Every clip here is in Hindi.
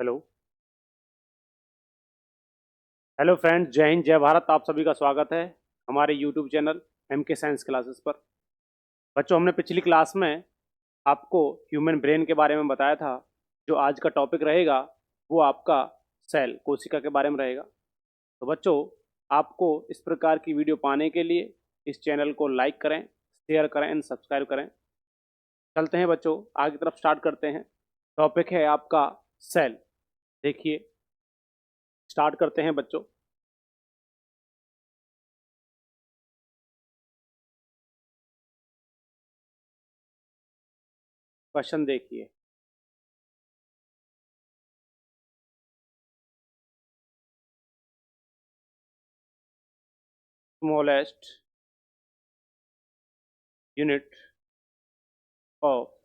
हेलो। हेलो फ्रेंड्स, जय हिंद जय भारत। आप सभी का स्वागत है हमारे YouTube channel MK science classes पर। बच्चों, हमने पिछली क्लास में आपको ह्यूमन ब्रेन के बारे में बताया था। जो आज का टॉपिक रहेगा वो आपका सेल कोशिका के बारे में रहेगा। तो बच्चों, आपको इस प्रकार की वीडियो पाने के लिए इस चैनल को लाइक करें, शेयर करें एंड सब्सक्राइब करें। चलते हैं बच्चों, आगे की तरफ स्टार्ट करते हैं। टॉपिक है आपका सेल। देखिए, स्टार्ट करते हैं बच्चों। क्वेश्चन देखिए। Smallest unit of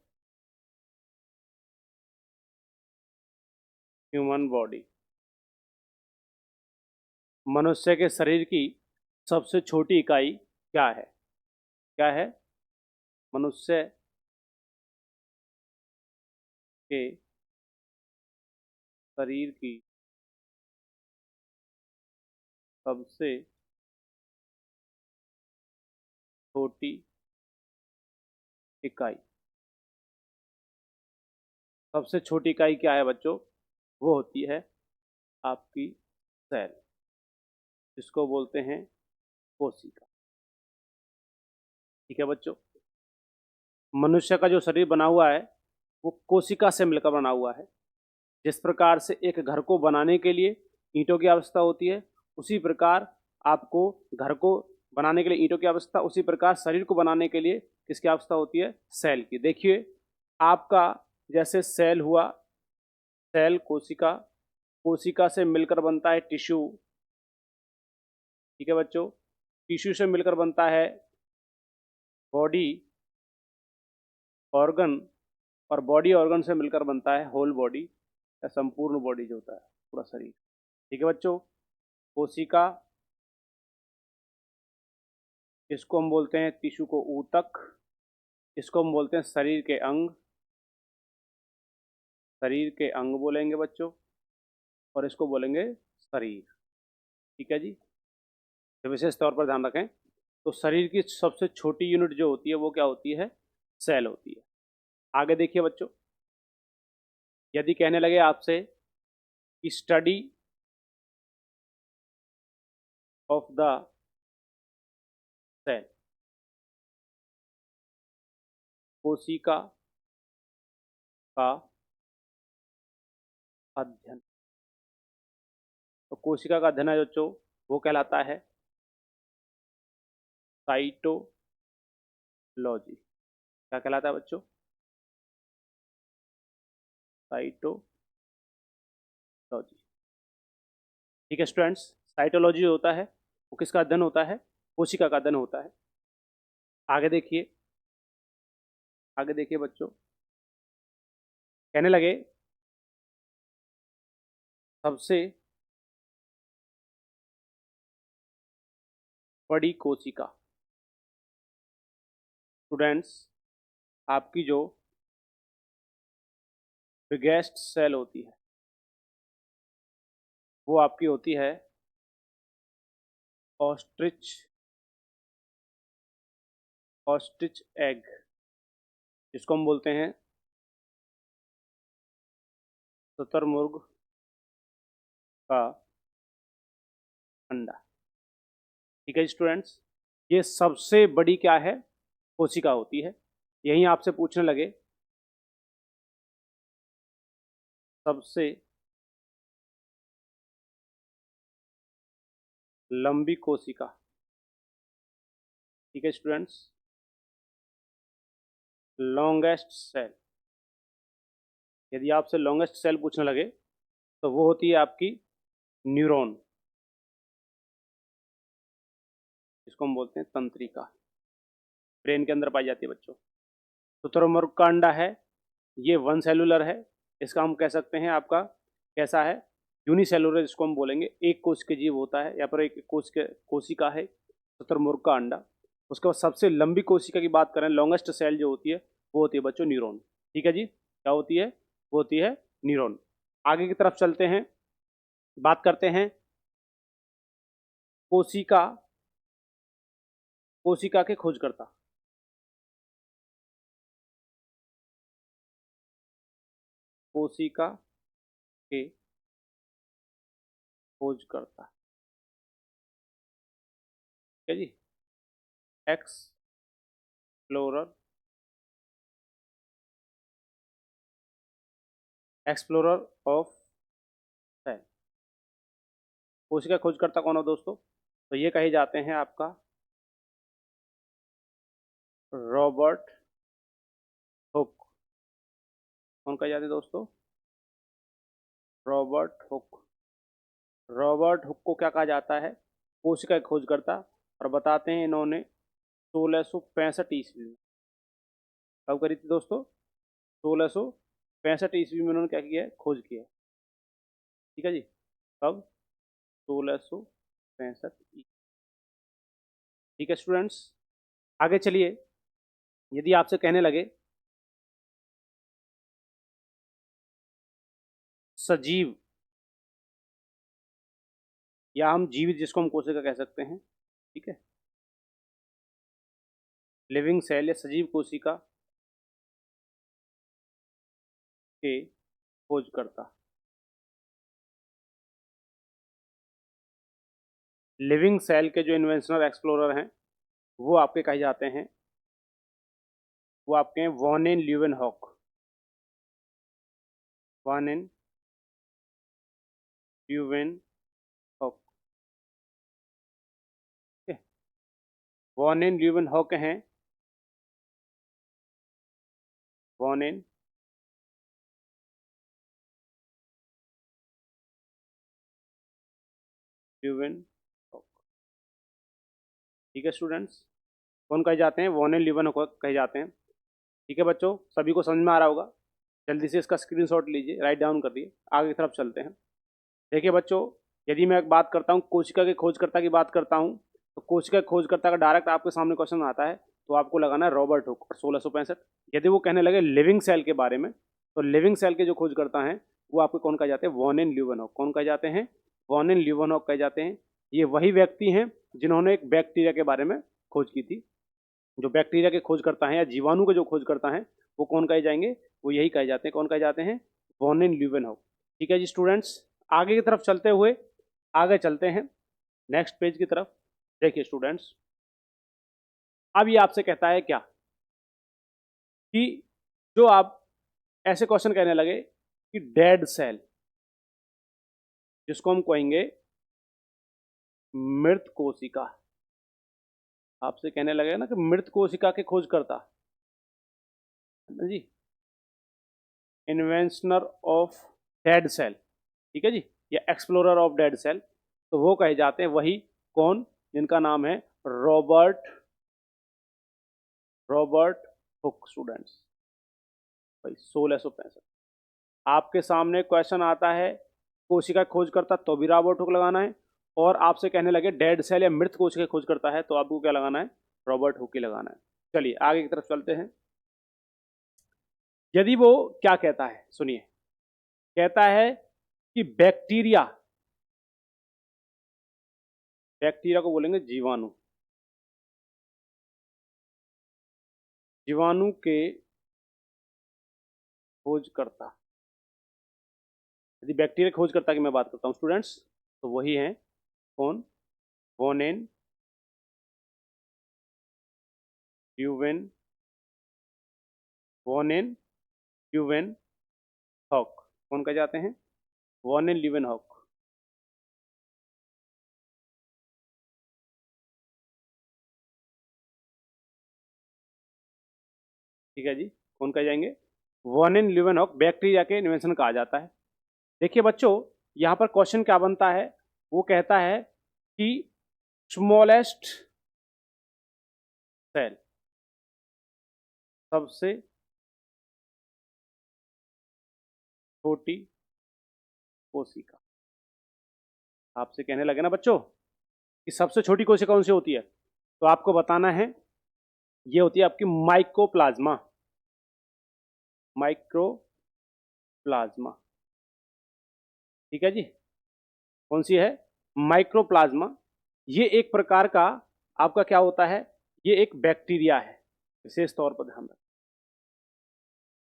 human body. मनुष्य के शरीर की सबसे छोटी इकाई क्या है? क्या है? मनुष्य के शरीर की सबसे छोटी इकाई। सबसे छोटी इकाई क्या है बच्चों? वो होती है आपकी सेल, जिसको बोलते हैं कोशिका। ठीक है बच्चों, मनुष्य का जो शरीर बना हुआ है वो कोशिका से मिलकर बना हुआ है। जिस प्रकार से एक घर को बनाने के लिए ईंटों की आवश्यकता होती है, उसी प्रकार आपको घर को बनाने के लिए ईंटों की आवश्यकता, उसी प्रकार शरीर को बनाने के लिए किसकी आवश्यकता होती है? सेल की। देखिए, आपका जैसे सेल हुआ, सेल कोशिका, कोशिका से मिलकर बनता है टिश्यू। ठीक है बच्चों, टिश्यू से मिलकर बनता है बॉडी ऑर्गन, और बॉडी ऑर्गन से मिलकर बनता है होल बॉडी या संपूर्ण बॉडी जो होता है पूरा शरीर। ठीक है बच्चों, कोशिका, इसको हम बोलते हैं टिश्यू को ऊतक, इसको हम बोलते हैं शरीर के अंग। शरीर के अंग बोलेंगे बच्चों, और इसको बोलेंगे शरीर। ठीक है जी, तो विशेष तौर पर ध्यान रखें। तो शरीर की सबसे छोटी यूनिट जो होती है वो क्या होती है? सेल होती है। आगे देखिए बच्चों, यदि कहने लगे आपसे कि स्टडी ऑफ द सेल, कोशिका का अध्ययन, तो कोशिका का अध्ययन है बच्चों, वो कहलाता है साइटोलॉजी। क्या कहलाता है बच्चों? साइटोलॉजी। ठीक है स्टूडेंट्स, साइटोलॉजी होता है वो किसका अध्ययन होता है? कोशिका का अध्ययन होता है। आगे देखिए, आगे देखिए बच्चों, कहने लगे सबसे बड़ी कोशिका। स्टूडेंट्स, आपकी जो बिगेस्ट सेल होती है वो आपकी होती है ऑस्ट्रिच, ऑस्ट्रिच एग, जिसको हम बोलते हैं शुतुरमुर्ग का अंडा। ठीक है स्टूडेंट्स, ये सबसे बड़ी क्या है? कोशिका होती है। यही आपसे पूछने लगे सबसे लंबी कोशिका। ठीक है स्टूडेंट्स, लॉन्गेस्ट सेल, यदि आपसे लॉन्गेस्ट सेल पूछने लगे तो वो होती है आपकी न्यूरॉन, जिसको हम बोलते हैं तंत्रिका। ब्रेन के अंदर पाई जाती है बच्चों। शुतुरमुर्ग का अंडा है, ये वन सेलुलर है। इसका हम कह सकते हैं आपका कैसा है? यूनिसेलुलर, जिसको हम बोलेंगे एक कोश के जीव होता है, या पर एक कोश के कोशिका है शुतुरमुर्ग का अंडा। उसके बाद सबसे लंबी कोशिका की बात करें, लॉन्गेस्ट सेल जो होती है वो होती है बच्चों न्यूरॉन। ठीक है जी, क्या होती है? वो होती है न्यूरॉन। आगे की तरफ चलते हैं, बात करते हैं कोशिका, कोशिका के खोजकर्ता। कोशिका के खोजकर्ता, ठीक है जी। Explorer, explorer of cell. कोशिका खोजकर्ता कौन हो दोस्तों? तो ये कहे जाते हैं आपका रॉबर्ट हुक। कौन कहे जाते हैं दोस्तों? Robert Hooke. रॉबर्ट हुक को क्या कहा जाता है? कोशिका खोजकर्ता। और बताते हैं इन्होंने 1665 ईस्वी में, कब करी थी दोस्तों? 1665 ईस्वी में उन्होंने क्या किया है? खोज किया है, ठीक है जी। कब? 1665 ईस्वी। ठीक है स्टूडेंट्स, आगे चलिए। यदि आपसे कहने लगे सजीव, या हम जीवित जिसको हम कोशिका कह सकते हैं, ठीक है, लिविंग सेल या सजीव कोशिका के खोजकर्ता। लिविंग सेल के जो इन्वेंशनर एक्सप्लोरर हैं वो आपके कहे जाते हैं, वो आपके हैं von N Leeuwenhoek. Von N Leeuwenhoek, ठीक है। वॉन एन ल्यूवेनहॉक हैं, वॉन एन ल्यूवेनहॉक, ठीक है स्टूडेंट्स। कौन कहे जाते हैं? वॉन एन ल्यूवेनहॉक कहे जाते हैं, ठीक है बच्चों। सभी को समझ में आ रहा होगा। जल्दी से इसका स्क्रीनशॉट लीजिए, राइट डाउन कर दिए। आगे की तरफ चलते हैं। देखिए बच्चों, यदि मैं बात करता हूँ कोशिका के खोजकर्ता की बात करता हूँ, तो कोशिका के खोजकर्ता का डायरेक्ट आपके सामने क्वेश्चन आता है तो आपको लगाना है रॉबर्ट हुक और 1665। यदि वो कहने लगे लिविंग सेल के बारे में, तो लिविंग सेल के जो खोजकर्ता हैं वो आपको कौन कहे जाते हैं? Von N Leeuwenhoek. कौन कहे जाते हैं? वॉन एन ल्यूवेनहॉक कहे जाते हैं। ये वही व्यक्ति हैं जिन्होंने एक बैक्टीरिया के बारे में खोज की थी। जो बैक्टीरिया के खोज करता है या जीवाणु के जो खोज करता है वो कौन कहे जाएंगे? वो यही कहे जाते हैं। कौन कहे जाते हैं? वॉन एन ल्यूवेनहॉक, ठीक है जी स्टूडेंट्स। आगे की तरफ चलते हुए आगे चलते हैं नेक्स्ट पेज की तरफ। देखिए स्टूडेंट्स, अब ये आपसे कहता है क्या कि जो आप ऐसे क्वेश्चन कहने लगे कि डेड सेल, जिसको हम कहेंगे मृत कोशिका, आपसे कहने लगे ना कि मृत कोशिका के खोज करता है ना जी, इन्वेंशनर ऑफ डेड सेल, ठीक है जी, या एक्सप्लोरर ऑफ डेड सेल, तो वो कहे जाते हैं वही कौन? जिनका नाम है रॉबर्ट, रॉबर्ट हुक स्टूडेंट्स, भाई 1665। आपके सामने क्वेश्चन आता है कोशिका खोज करता तो भी रॉबर्ट हुक लगाना है, और आपसे कहने लगे डेड सेल या मृत कोशिका खोज करता है तो आपको क्या लगाना है? रॉबर्ट हुक ही लगाना है। चलिए आगे की तरफ चलते हैं। यदि वो क्या कहता है सुनिए, कहता है कि बैक्टीरिया, बैक्टीरिया को बोलेंगे जीवाणु, जीवाणु के खोजकर्ता। यदि बैक्टीरिया खोजकर्ता की मैं बात करता हूं स्टूडेंट्स, तो वही है कौन? Van Leeuwen, van Leeuwenhoek. कौन कहे जाते हैं? वॉन एन ल्यूवेन हॉक, ठीक है जी। कौन कहे जाएंगे? Van Leeuwenhoek bacteria के इन्वेंशन कहा जाता है। देखिए बच्चों, यहाँ पर क्वेश्चन क्या बनता है? वो कहता है कि स्मॉलेस्ट सेल, सबसे छोटी कोशिका। आपसे कहने लगे ना बच्चों कि सबसे छोटी कोशिका कौन सी होती है, तो आपको बताना है ये होती है आपकी माइकोप्लाज्मा, माइक्रोप्लाज्मा, ठीक है जी, कौन सी है? माइक्रोप्लाज्मा। ये एक प्रकार का आपका क्या होता है, ये एक बैक्टीरिया है, विशेष तौर पर ध्यान रखें।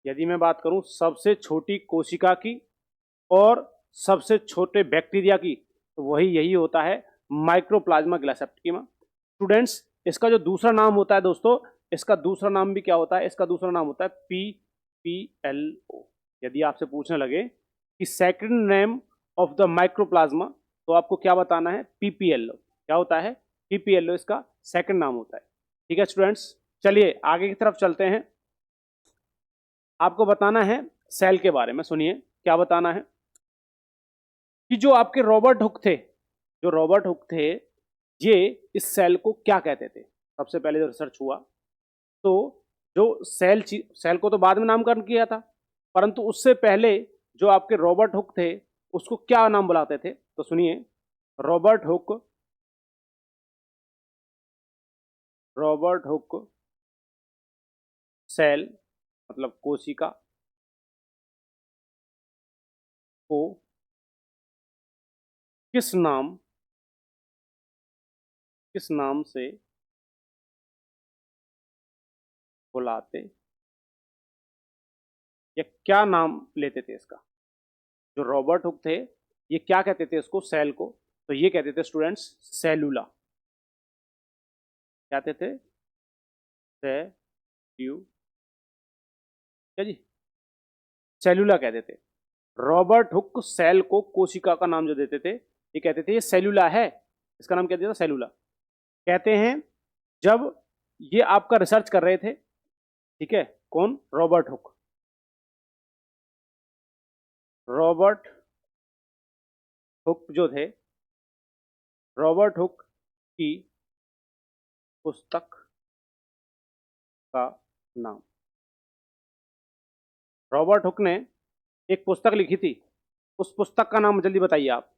यदि मैं बात करूं सबसे छोटी कोशिका की और सबसे छोटे बैक्टीरिया की, तो वही यही होता है माइक्रोप्लाज्मा ग्लासेप्टिकमा। स्टूडेंट्स, इसका जो दूसरा नाम होता है दोस्तों, इसका दूसरा नाम भी क्या होता है? इसका दूसरा नाम होता है PPLO। यदि आपसे पूछने लगे कि second name of the mycoplasma, तो आपको क्या बताना है? PPLO। क्या होता है? PPLO इसका सेकंड नाम होता है। ठीक है स्टूडेंट्स, चलिए आगे की तरफ चलते हैं। आपको बताना है सेल के बारे में। सुनिए क्या बताना है कि जो आपके रॉबर्ट हुक थे, जो रॉबर्ट हुक थे, ये इस सेल को क्या कहते थे? सबसे पहले जो रिसर्च हुआ, तो जो सेल को तो बाद में नामकरण किया था, परंतु उससे पहले जो आपके रॉबर्ट हुक थे, उसको क्या नाम बुलाते थे? तो सुनिए, Robert Hooke, Robert Hooke cell मतलब कोशिका को किस नाम, किस नाम से बुलाते, या क्या नाम लेते थे इसका? जो रॉबर्ट हुक थे, ये क्या कहते थे इसको, सेल को? तो ये कहते थे स्टूडेंट्स सेलुला। क्या कहते थे? सेल्यू, क्या जी? सेलुला कहते थे। रॉबर्ट हुक सेल को कोशिका का नाम जो देते थे, ये कहते थे ये सेलुला है। इसका नाम क्या दिया था? सेलुला। कहते हैं जब ये आपका रिसर्च कर रहे थे, ठीक है, कौन? Robert Hooke. रॉबर्ट हुक जो थे, रॉबर्ट हुक की पुस्तक का नाम, रॉबर्ट हुक ने एक पुस्तक लिखी थी, उस पुस्तक का नाम जल्दी बताइए आप।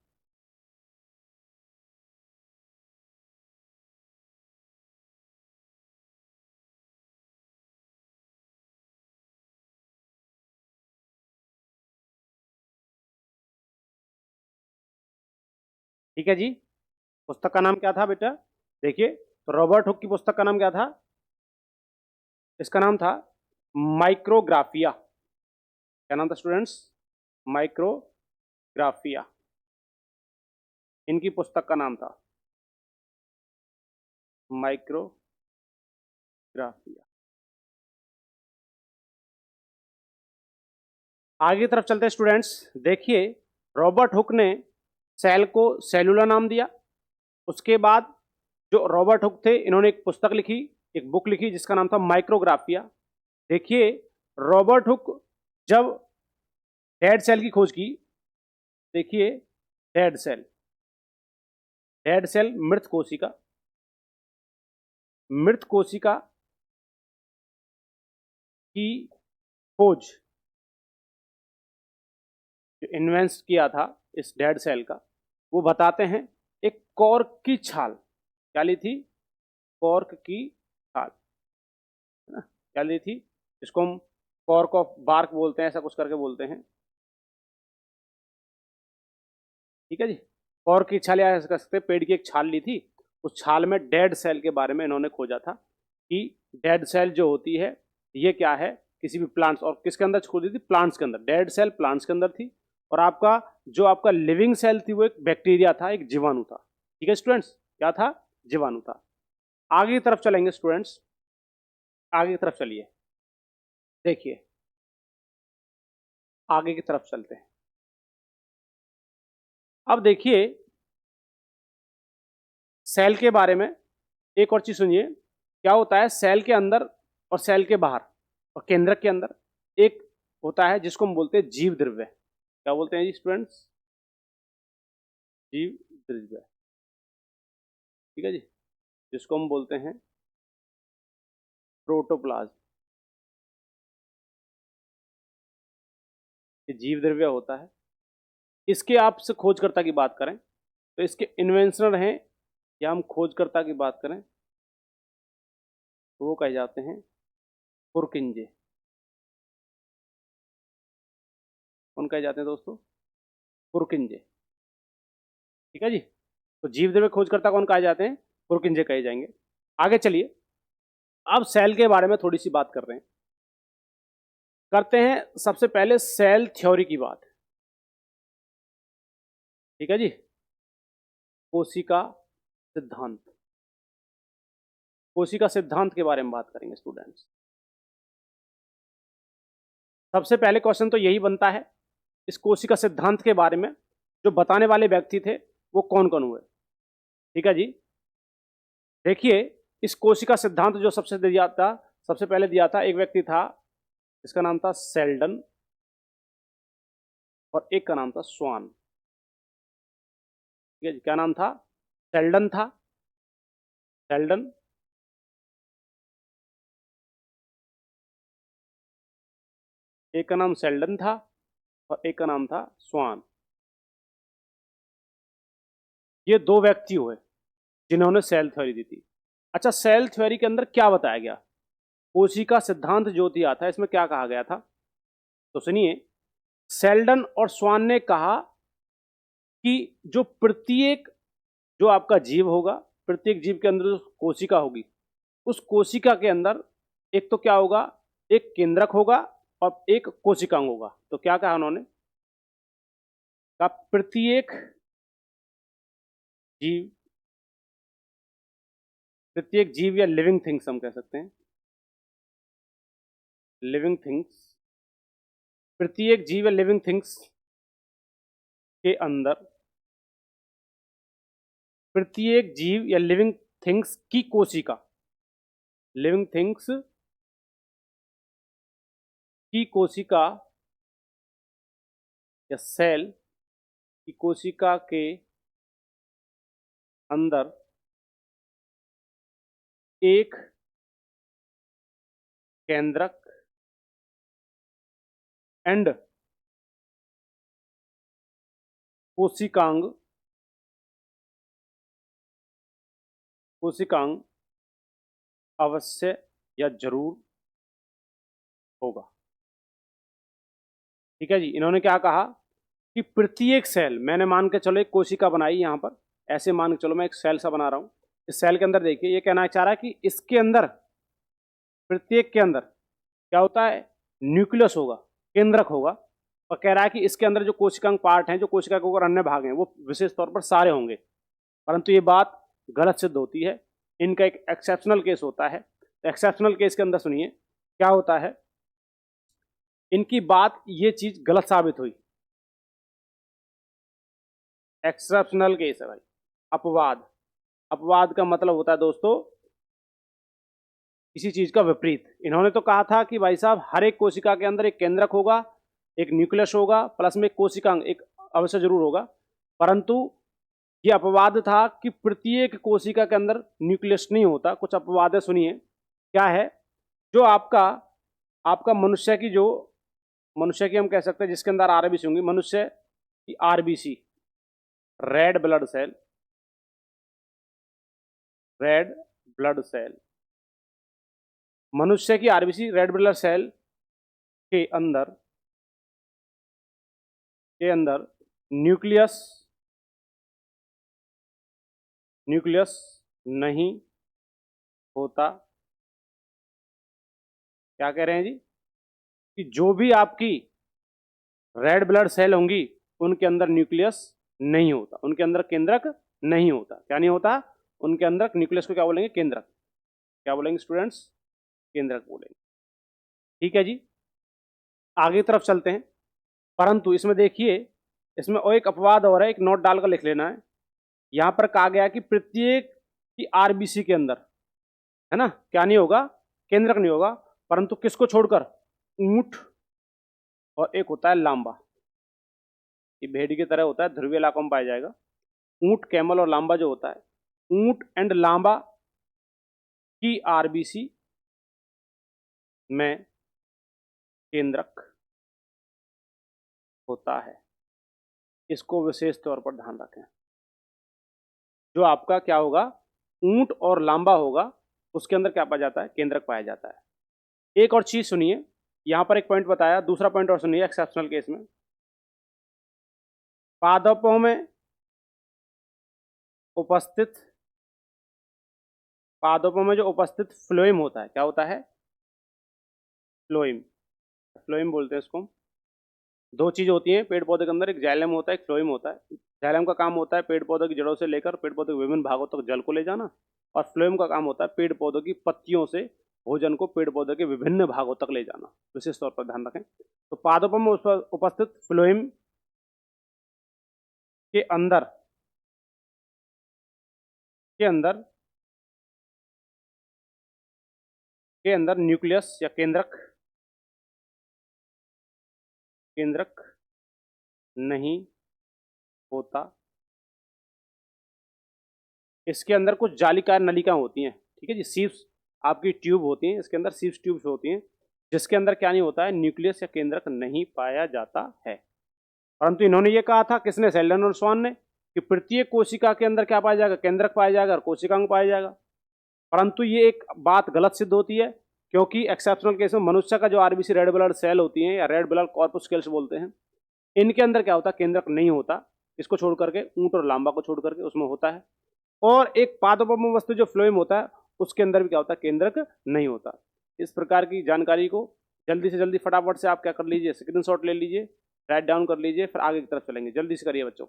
ठीक है जी, पुस्तक का नाम क्या था बेटा? देखिए, तो रॉबर्ट हुक की पुस्तक का नाम क्या था? इसका नाम था माइक्रोग्राफिया। क्या नाम था स्टूडेंट्स? माइक्रोग्राफिया, इनकी पुस्तक का नाम था माइक्रोग्राफिया। आगे की तरफ चलते हैं स्टूडेंट्स। देखिए, रॉबर्ट हुक ने सेल को सेलुला नाम दिया। उसके बाद जो रॉबर्ट हुक थे, इन्होंने एक पुस्तक लिखी, एक बुक लिखी जिसका नाम था माइक्रोग्राफिया। देखिए, रॉबर्ट हुक जब डेड सेल की खोज की, देखिए डेड सेल, डेड सेल मृत कोशिका, मृत कोशिका की खोज जो इन्वेंट किया था इस डेड सेल का, वो बताते हैं एक कॉर्क की छाल। क्या ली थी? कॉर्क की छाल, है ना? क्या ली थी? इसको हम कॉर्क ऑफ बार्क बोलते हैं, ऐसा कुछ करके बोलते हैं। ठीक है जी, कॉर्क की छाल, या ऐसा कह सकते हैं पेड़ की एक छाल ली थी। उस छाल में डेड सेल के बारे में इन्होंने खोजा था कि डेड सेल जो होती है, ये क्या है, किसी भी प्लांट्स, और किसके अंदर खोजी थी? प्लांट्स के अंदर। डेड सेल प्लांट्स के अंदर थी, और आपका जो आपका लिविंग सेल थी, वो एक बैक्टीरिया था, एक जीवाणु था। ठीक है स्टूडेंट्स, क्या था? जीवाणु था। आगे की तरफ चलेंगे स्टूडेंट्स, आगे की तरफ चलिए। देखिए, आगे की तरफ चलते हैं। अब देखिए, सेल के बारे में एक और चीज सुनिए। क्या होता है सेल के अंदर और सेल के बाहर और केंद्रक के अंदर? एक होता है जिसको हम बोलते हैं जीव द्रव्य। क्या बोलते हैं जी स्टूडेंट्स? जीव द्रव्य। ठीक है जी, जिसको हम बोलते हैं प्रोटोप्लाज्म। ये जीव द्रव्य होता है। इसके आपसे खोजकर्ता की बात करें, तो इसके इन्वेंशनर हैं, या हम खोजकर्ता की बात करें, तो वो कहे जाते हैं पुरकिंजे। कौन कहे जाते हैं दोस्तों? पुरकिंजे। ठीक है जी। तो जीवदेह में खोजकर्ता कौन कहे जाते हैं? पुरकिंजे कहे जाएंगे। आगे चलिए, अब सेल के बारे में थोड़ी सी बात कर रहे हैं, करते हैं सबसे पहले सेल थ्योरी की बात। ठीक है जी। कोशिका सिद्धांत, कोशिका सिद्धांत के बारे में बात करेंगे स्टूडेंट्स। सबसे पहले क्वेश्चन तो यही बनता है, इस कोशिका सिद्धांत के बारे में जो बताने वाले व्यक्ति थे वो कौन कौन हुए। ठीक है जी। देखिए, इस कोशिका सिद्धांत जो सबसे पहले दिया था, एक व्यक्ति था, इसका नाम था सेल्डन, और एक का नाम था स्वान। ठीक है जी। क्या नाम था? सेल्डन था, सेल्डन, एक का नाम सेल्डन था और एक का नाम था स्वान। ये दो व्यक्ति हुए जिन्होंने सेल थ्योरी दी थी। अच्छा, सेल थ्योरी के अंदर क्या बताया गया? कोशिका सिद्धांत जो दिया था इसमें क्या कहा गया था, तो सुनिए। सेल्डन और स्वान ने कहा कि जो प्रत्येक, जो आपका जीव होगा, प्रत्येक जीव के अंदर जो कोशिका होगी, उस कोशिका के अंदर एक तो क्या होगा, एक केंद्रक होगा और एक कोशिकांग होगा। तो क्या कहा उन्होंने? कहा प्रत्येक जीव, प्रत्येक जीव या लिविंग थिंग्स हम कह सकते हैं, लिविंग थिंग्स, प्रत्येक जीव या लिविंग थिंग्स के अंदर, प्रत्येक जीव या लिविंग थिंग्स की कोशिका, लिविंग थिंग्स की कोशिका या सेल की कोशिका के अंदर एक केंद्रक एंड कोशिकांग, कोशिकांग अवश्य या जरूर होगा। ठीक है जी। इन्होंने क्या कहा कि प्रत्येक सेल, मैंने मान के चलो एक कोशिका बनाई यहां पर, ऐसे मान के चलो मैं एक सेल सा बना रहा हूं, इस सेल के अंदर देखिए, ये कहना चाह रहा है कि इसके अंदर, प्रत्येक के अंदर क्या होता है, न्यूक्लियस होगा, केंद्रक होगा, और कह रहा है कि इसके अंदर जो कोशिकांग पार्ट हैं, जो कोशिका के ऊपर अन्य भाग हैं, वो विशेष तौर पर सारे होंगे। परंतु ये बात गलत सिद्ध होती है, इनका एक एक्सेप्शनल केस होता है। एक्सेप्शनल केस के अंदर सुनिए क्या होता है, इनकी बात, ये चीज गलत साबित हुई। एक्सेप्शनल केस है भाई, अपवाद। अपवाद का मतलब होता है दोस्तों किसी चीज का विपरीत। इन्होंने तो कहा था कि भाई साहब हर एक कोशिका के अंदर एक केंद्रक होगा, एक न्यूक्लियस होगा, प्लस में एक कोशिकांग एक अवश्य जरूर होगा, परंतु ये अपवाद था कि प्रत्येक कोशिका के अंदर न्यूक्लियस नहीं होता। कुछ अपवाद है, सुनिए क्या है। जो आपका आपका मनुष्य की, जो मनुष्य की हम कह सकते हैं जिसके अंदर आरबीसी होंगी, मनुष्य की RBC, red blood cell, red blood cell, मनुष्य की आरबीसी रेड ब्लड सेल के अंदर, न्यूक्लियस, न्यूक्लियस नहीं होता। क्या कह रहे हैं जी? कि जो भी आपकी रेड ब्लड सेल होंगी उनके अंदर न्यूक्लियस नहीं होता, उनके अंदर केंद्रक नहीं होता। क्या नहीं होता? उनके अंदर न्यूक्लियस को क्या बोलेंगे? केंद्रक। क्या बोलेंगे स्टूडेंट्स? केंद्रक बोलेंगे। ठीक है जी। आगे तरफ चलते हैं, परंतु इसमें देखिए, इसमें और एक अपवाद और है, एक नोट डालकर लिख लेना है। यहां पर कहा गया कि प्रत्येक की आरबीसी के अंदर, है ना, क्या नहीं होगा? केंद्रक नहीं होगा, परंतु किसको छोड़कर? ऊंट और एक होता है लांबा। ये भेड़ की तरह होता है, ध्रुवीय इलाकों में पाया जाएगा। ऊंट, कैमल और लांबा जो होता है, ऊंट एंड लांबा की आरबीसी में केंद्रक होता है। इसको विशेष तौर पर ध्यान रखें। जो आपका क्या होगा, ऊंट और लांबा होगा, उसके अंदर क्या पाया जाता है? केंद्रक पाया जाता है। एक और चीज सुनिए, यहां पर एक पॉइंट बताया, दूसरा पॉइंट और सुनिए एक्सेप्शनल केस में। पादपों में उपस्थित, पादपों में जो उपस्थित फ्लोएम होता है, क्या होता है? फ्लोएम, फ्लोएम बोलते हैं इसको। दो चीज होती हैं पेड़ पौधे के अंदर, एक जाइलम होता है, एक फ्लोएम होता है। जाइलम का काम होता है पेड़ पौधों की जड़ों से लेकर पेड़ पौधे के विभिन्न भागों तक जल को ले जाना, और फ्लोएम का काम होता है पेड़ पौधों की पत्तियों से भोजन को पेड़ पौधे के विभिन्न भागों तक ले जाना। विशेष तौर पर ध्यान रखें। तो पादपों में उपस्थित फ्लोएम के अंदर, के अंदर के अंदर न्यूक्लियस या केंद्रक, केंद्रक नहीं होता। इसके अंदर कुछ जालीकार नलिका होती हैं, ठीक है जी, सीव्स, आपकी ट्यूब होती हैं, इसके अंदर सीव्स ट्यूब्स होती हैं, जिसके अंदर क्या नहीं होता है, न्यूक्लियस या केंद्रक नहीं पाया जाता है। परंतु इन्होंने ये कहा था, किसने? सेल्डन और स्वान ने, कि प्रत्येक कोशिका के अंदर क्या पाया जाएगा? केंद्रक पाया जाएगा और कोशिकांग पाया जाएगा। परंतु ये एक बात गलत सिद्ध होती है, क्योंकि एक्सेप्शनल केस में मनुष्य का जो आरबीसी रेड ब्लड सेल होती हैं या रेड ब्लड कॉर्पस्कुलस बोलते हैं, इनके अंदर क्या होता है? केंद्रक नहीं होता। इसको छोड़ करके, ऊंट और लांबा को छोड़ करके उसमें होता है। और एक पादपों वस्तु जो फ्लोएम होता है, उसके अंदर भी क्या होता है? केंद्रक नहीं होता। इस प्रकार की जानकारी को जल्दी से जल्दी फटाफट से आप क्या कर लीजिए, स्क्रीनशॉट ले लीजिए, राइट डाउन कर लीजिए, फिर आगे की तरफ चलेंगे। जल्दी से करिए बच्चों।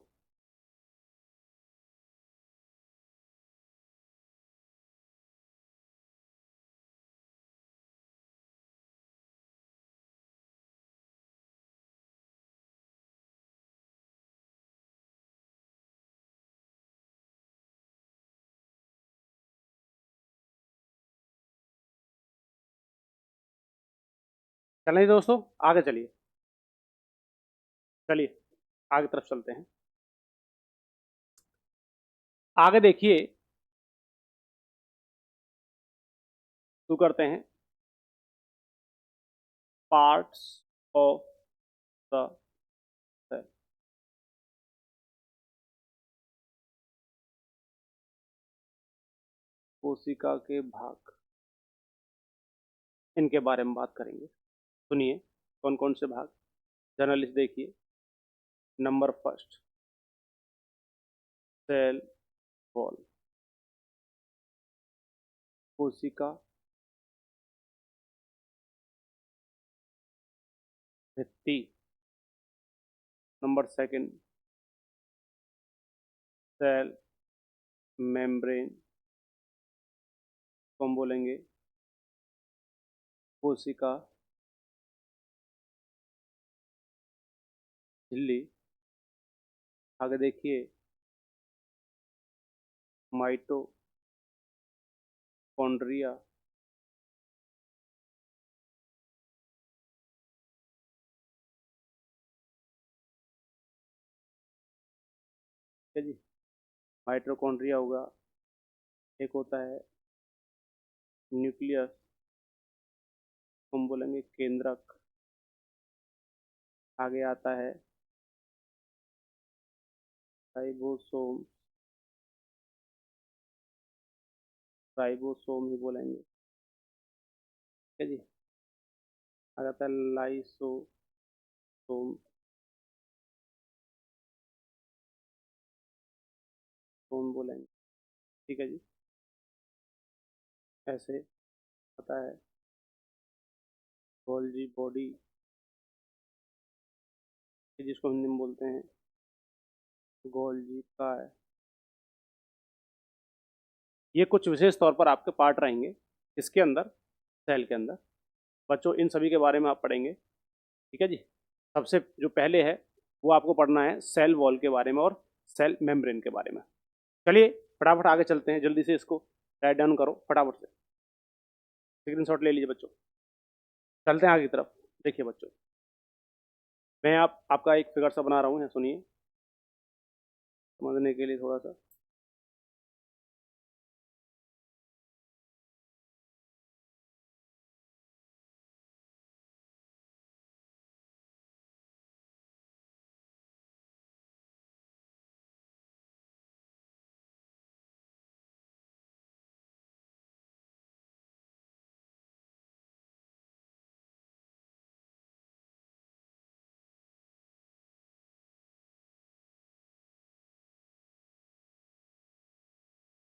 चलें दोस्तों, आगे चलिए, चलिए आगे तरफ चलते हैं। आगे देखिए, शुरू करते हैं। Parts of the cell. कोशिका के भाग, इनके बारे में बात करेंगे। सुनिए कौन कौन से भाग, जर्नलिस्ट देखिए। नंबर फर्स्ट, सेल वॉल, कोशिका भित्ति। नंबर सेकंड, सेल मेम्ब्रेन, को हम बोलेंगे कोशिका झिल्ली। आगे देखिए, माइटोकॉन्ड्रिया, ठीक है जी, माइटोकॉन्ड्रिया होगा। एक होता है न्यूक्लियस, हम बोलेंगे केंद्रक। आगे आता है राइबोसोम, राइबोसोम ही बोलेंगे, ठीक है जी। आगे आता है लाइसोसोम, सोम बोलेंगे, ठीक है जी। ऐसे आता है गोल्जी बॉडी, जिसको हिंदी में बोलते हैं गोल्जी काय। ये कुछ विशेष तौर पर आपके पार्ट रहेंगे इसके अंदर, सेल के अंदर। बच्चों इन सभी के बारे में आप पढ़ेंगे, ठीक है जी। सबसे जो पहले है वो आपको पढ़ना है सेल वॉल के बारे में और सेल मेम्ब्रेन के बारे में। चलिए फटाफट आगे चलते हैं, जल्दी से इसको राइट डाउन करो फटाफट से, स्क्रीनशॉट ले लीजिए बच्चों। चलते हैं आगे की तरफ। देखिए बच्चों, मैं आपका एक फिगर सा बना रहा हूँ, सुनिए समझने के लिए थोड़ा सा।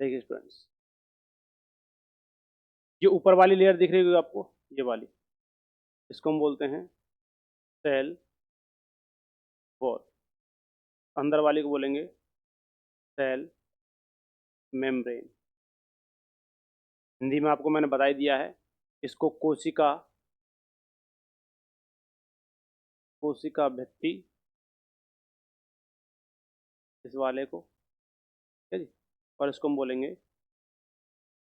देखिए स्टूडेंट्स, ये ऊपर वाली लेयर दिख रही होगी आपको, ये वाली, इसको हम बोलते हैं सेल वॉल। अंदर वाले को बोलेंगे सेल मेम्ब्रेन। हिंदी में आपको मैंने बता ही दिया है, इसको कोशिका कोशिका भित्ति, इस वाले को, ठीक है जी, और इसको हम बोलेंगे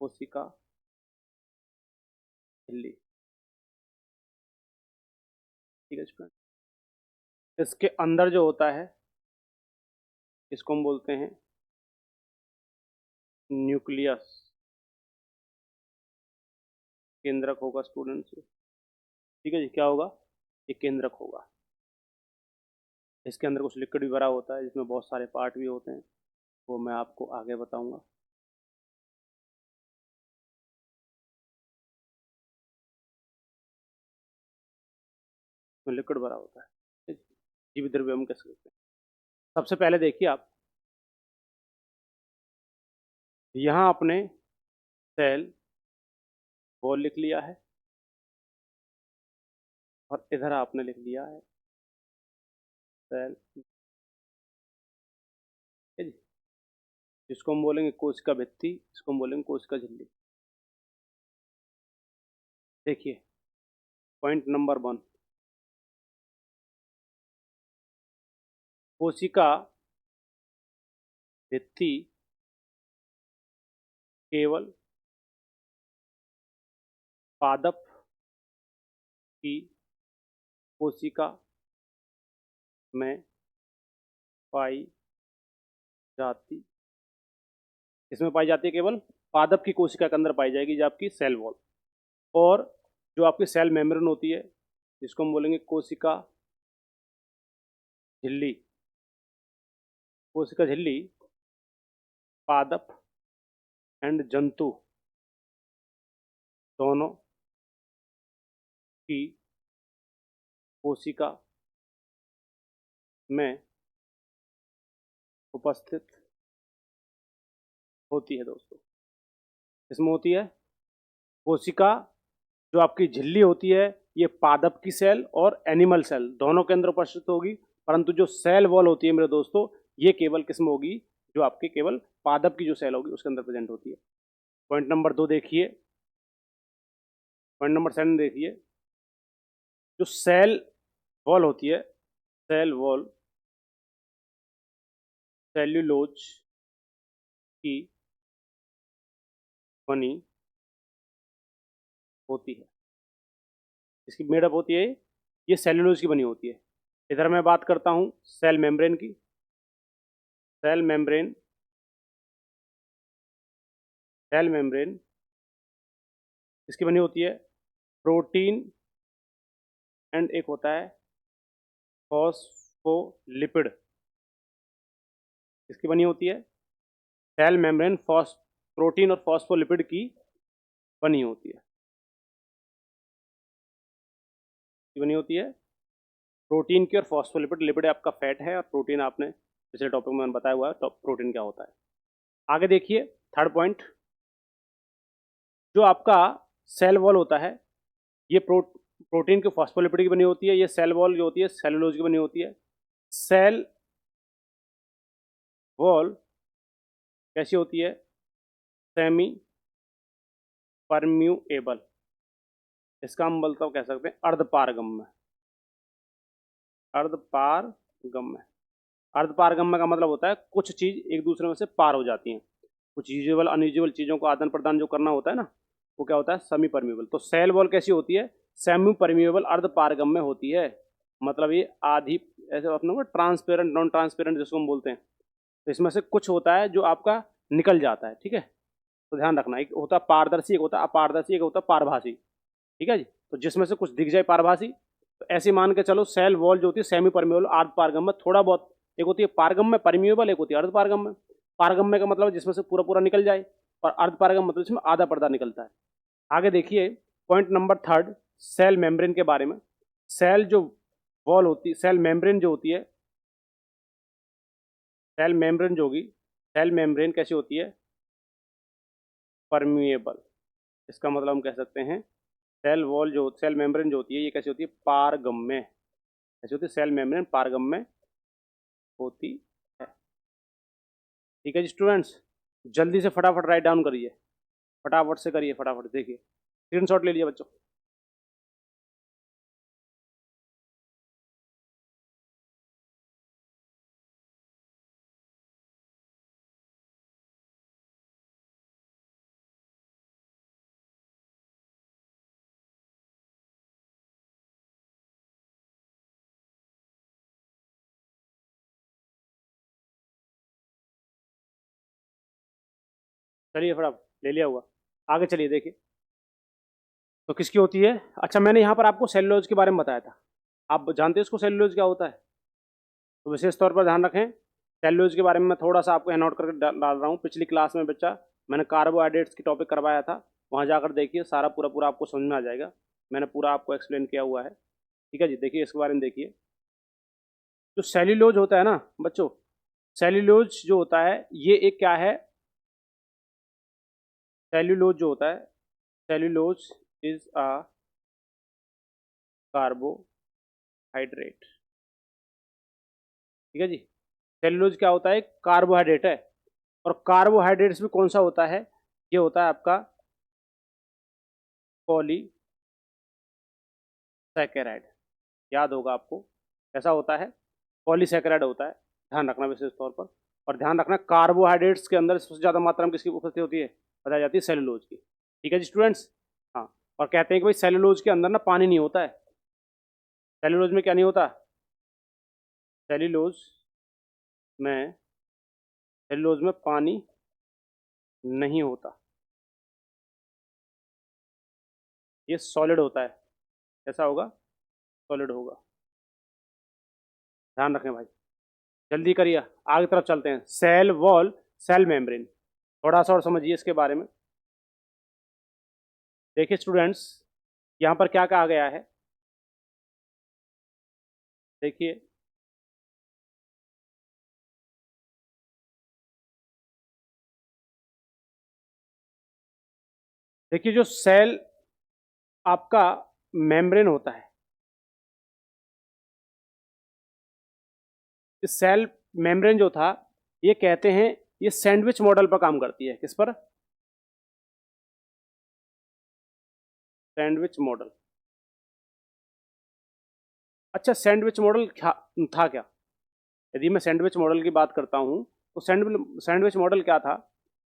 कोशिका झिल्ली। ठीक है स्टूडेंट, इसके अंदर जो होता है इसको हम बोलते हैं न्यूक्लियस। केंद्रक होगा स्टूडेंट्स, ठीक है जी, क्या होगा, ये केंद्रक होगा। इसके अंदर कुछ लिक्विड भी भरा होता है जिसमें बहुत सारे पार्ट भी होते हैं, वो मैं आपको आगे बताऊंगा। लिक्विड भरा होता है, जीवित द्रव्य हम कह सकते हैं। सबसे पहले देखिए आप, यहाँ आपने सेल वॉल लिख लिया है और इधर आपने लिख लिया है सेल, ठीक है जी, जिसको हम बोलेंगे कोशिका भित्ति, इसको हम बोलेंगे कोशिका झिल्ली। देखिए पॉइंट नंबर 1, कोशिका भित्ति केवल पादप की कोशिका में पाई जाती, इसमें पाई जाती है, केवल पादप की कोशिका के अंदर पाई जाएगी जो आपकी सेल वॉल। और जो आपकी सेल मेम्ब्रेन होती है जिसको हम बोलेंगे कोशिका झिल्ली। कोशिका झिल्ली पादप एंड जंतु दोनों की कोशिका में उपस्थित होती है दोस्तों। इसमें होती है कोशिका, जो आपकी झिल्ली होती है ये पादप की सेल और एनिमल सेल दोनों के अंदर उपस्थित होगी, परंतु जो सेल वॉल होती है मेरे दोस्तों, ये केवल किसमें होगी, जो आपके केवल पादप की जो सेल होगी उसके अंदर प्रेजेंट होती है। पॉइंट नंबर 2 देखिए, पॉइंट नंबर 7 देखिए, जो सेल वॉल होती है, सेल वॉल सेल्यूलोज की बनी होती है। इसकी मेडअप होती है, ये सेल्यूलोज की बनी होती है। इधर मैं बात करता हूँ सेल मेम्ब्रेन की। सेल मेम्ब्रेन, सेल मेम्ब्रेन इसकी बनी होती है प्रोटीन एंड एक होता है फॉस्फोलिपिड। इसकी बनी होती है सेल मेम्ब्रेन प्रोटीन और फॉस्फोलिपिड की बनी होती है। बनी होती है प्रोटीन की और फॉस्फोलिपिड। लिपिड आपका फैट है और प्रोटीन आपने पिछले टॉपिक में मैंने बताया हुआ है तो प्रोटीन क्या होता है। आगे देखिए थर्ड पॉइंट, जो आपका सेल वॉल होता है ये प्रोटीन की फॉस्फोलिपिड की बनी होती है। ये सेल वॉल जो होती है सेलुलोज की बनी होती है। सेल वॉल कैसी होती है, सेमी परम्यूएबल, इसका हम बोलता कह सकते हैं अर्धपारगम्य। अर्धपारगम्य, अर्धपारगम्य का मतलब होता है कुछ चीज एक दूसरे में से पार हो जाती हैं। कुछ यूजुअल अनयूजुअल चीजों को आदान प्रदान जो करना होता है ना, वो क्या होता है सेमी परम्यूएबल। तो सेल वॉल कैसी होती है, सेमी परम्यूएबल अर्धपारगम्य होती है। मतलब ये आधी, ऐसे अपने ट्रांसपेरेंट नॉन ट्रांसपेरेंट जिसको हम बोलते हैं, तो इसमें से कुछ होता है जो आपका निकल जाता है। ठीक है, तो ध्यान रखना, एक होता है पारदर्शी, एक होता है अपारदर्शी, एक होता है पारभासी। ठीक है जी, तो जिसमें से कुछ दिख जाए पारभासी, तो ऐसे मान के चलो सेल वॉल जो होती है सेमी परम्यूएबल अर्ध पारगम्य, थोड़ा बहुत, एक होती है पारगम्य परम्यूएबल, एक होती है अर्ध पारगम्य। पारगम्य का मतलब जिसमें से पूरा पूरा निकल जाए, और अर्ध पारगम्य मतलब जिसमें आधा पर्दा निकलता है। आगे देखिए पॉइंट नंबर 3 सेल मेम्ब्रेन के बारे में। सेल जो वॉल होती है, सेल मेम्ब्रेन जो होती है, सेल मेम्ब्रेन जो होगी, सेल मेम्ब्रेन कैसी होती है, परमिएबल, इसका मतलब हम कह सकते हैं सेल वॉल जो सेल मेम्ब्रेन जो होती है ये कैसी होती है, पारगम्य। कैसी होती है, सेल मेम्ब्रेन पारगम्य होती है। ठीक है जी स्टूडेंट्स, जल्दी से फटाफट राइट डाउन करिए, फटाफट से करिए, फटाफट देखिए, स्क्रीनशॉट ले लिए बच्चों। चलिए फटाफट ले लिया हुआ, आगे चलिए देखिए। तो किसकी होती है, अच्छा मैंने यहाँ पर आपको सेलुलोज के बारे में बताया था, आप जानते हैं इसको सेलुलोज क्या होता है। तो विशेष तौर पर ध्यान रखें, सेलुलोज के बारे में मैं थोड़ा सा आपको यहाँ नोट करके डाल रहा हूँ। पिछली क्लास में बच्चा मैंने कार्बोहाइड्रेट्स की टॉपिक करवाया था, वहाँ जाकर देखिए, सारा पूरा पूरा आपको समझ में आ जाएगा, मैंने पूरा आपको एक्सप्लेन किया हुआ है। ठीक है जी, देखिए इसके बारे में देखिए। जो सेल्यूलोज होता है ना बच्चों, सेल्यूलोज जो होता है ये एक क्या है, सेल्यूलोज जो होता है, सेल्यूलोज इज अ कार्बोहाइड्रेट। ठीक है जी, सेल्यूलोज क्या होता है, कार्बोहाइड्रेट है। और कार्बोहाइड्रेट्स भी कौन सा होता है, ये होता है आपका पॉलीसैकेराइड। याद होगा आपको, कैसा होता है, पॉलीसैकेराइड होता है, ध्यान रखना विशेष तौर पर। और ध्यान रखना कार्बोहाइड्रेट्स के अंदर सबसे ज़्यादा मात्रा में किसकी उपस्थिति होती है, बताई जाती है सेलुलोज की। ठीक है जी स्टूडेंट्स, हाँ। और कहते हैं कि भाई सेलुलोज के अंदर ना पानी नहीं होता है, सेलुलोज में क्या नहीं होता, सेलुलोज में सेलुलोज में पानी नहीं होता, ये सॉलिड होता है। कैसा होगा, सॉलिड होगा, ध्यान रखें भाई। जल्दी करिए, आगे तरफ चलते हैं। सेल वॉल, सेल मेम्ब्रेन, थोड़ा सा और समझिए इसके बारे में। देखिए स्टूडेंट्स, यहाँ पर क्या कहा गया है, देखिए देखिए जो सेल आपका मेम्ब्रेन होता है, इस सेल मेम्ब्रेन जो था, ये कहते हैं ये सैंडविच मॉडल पर काम करती है। किस पर, सैंडविच मॉडल। अच्छा सैंडविच मॉडल था क्या, यदि मैं सैंडविच मॉडल की बात करता हूँ तो सैंडविच मॉडल क्या था।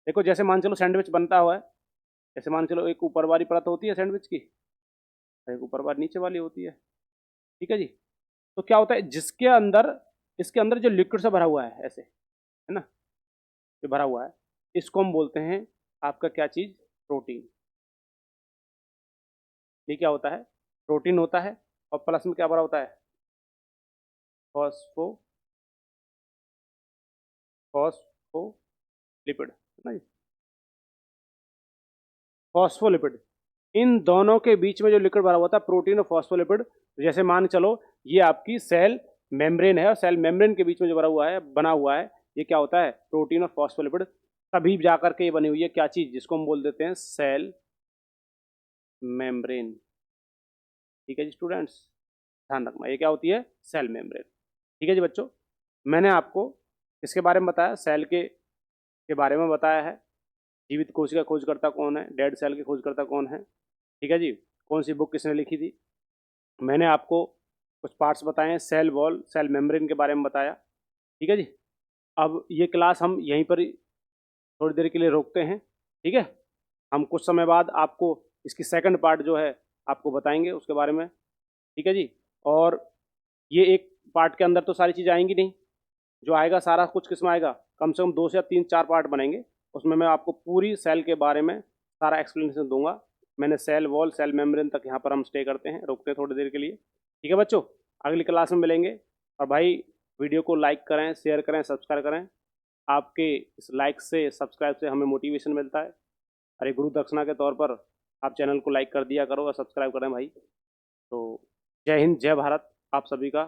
देखो जैसे मान चलो सैंडविच बनता हुआ है, जैसे मान चलो एक ऊपर वाली परत होती है सैंडविच की, एक ऊपर वाली नीचे वाली होती है। ठीक है जी, तो क्या होता है जिसके अंदर, इसके अंदर जो लिक्विड से भरा हुआ है ऐसे, है ना, जो भरा हुआ है, इसको हम बोलते हैं आपका क्या चीज़, प्रोटीन। ये क्या होता है, प्रोटीन होता है। और प्लस में क्या भरा होता है, फॉस्फो फॉस्फोलिपिड, है ना जी, फॉस्फोलिपिड। इन दोनों के बीच में जो लिक्विड भरा हुआ था, प्रोटीन और फॉस्फोलिपिड, जैसे मान चलो ये आपकी सेल मेम्ब्रेन है, और सेल मेम्ब्रेन के बीच में जो भरा हुआ है, बना हुआ है, ये क्या होता है, प्रोटीन और फॉस्फोलिपिड। तभी जाकर के ये बनी हुई है क्या चीज़, जिसको हम बोल देते हैं सेल मेम्ब्रेन। ठीक है जी स्टूडेंट्स, ध्यान रखना ये क्या होती है, सेल मेम्ब्रेन। ठीक है जी बच्चों, मैंने आपको किसके बारे में बताया, सेल के बारे में बताया है। जीवित कोशिका खोजकर्ता कौन है, डेड सेल के खोजकर्ता कौन है। ठीक है जी, कौन सी बुक किसने लिखी थी, मैंने आपको कुछ पार्ट्स बताए हैं, सेल वॉल, सेल मेम्ब्रेन के बारे में बताया। ठीक है जी, अब ये क्लास हम यहीं पर थोड़ी देर के लिए रोकते हैं। ठीक है, हम कुछ समय बाद आपको इसकी सेकंड पार्ट जो है आपको बताएंगे उसके बारे में। ठीक है जी, और ये एक पार्ट के अंदर तो सारी चीज़ आएंगी नहीं, जो आएगा सारा कुछ किस में आएगा, कम से कम 2 से 3 4 पार्ट बनेंगे, उसमें मैं आपको पूरी सेल के बारे में सारा एक्सप्लेनेशन दूंगा। मैंने सेल वॉल, सेल मेम्ब्रेन तक यहाँ पर हम स्टे करते हैं, रुकते हैं थोड़ी देर के लिए। ठीक है बच्चों, अगली क्लास में मिलेंगे। और भाई वीडियो को लाइक करें, शेयर करें, सब्सक्राइब करें, आपके इस लाइक से, सब्सक्राइब से हमें मोटिवेशन मिलता है। अरे गुरु दक्षिणा के तौर पर आप चैनल को लाइक कर दिया करो और सब्सक्राइब करें भाई। तो जय हिंद, जय भारत आप सभी का।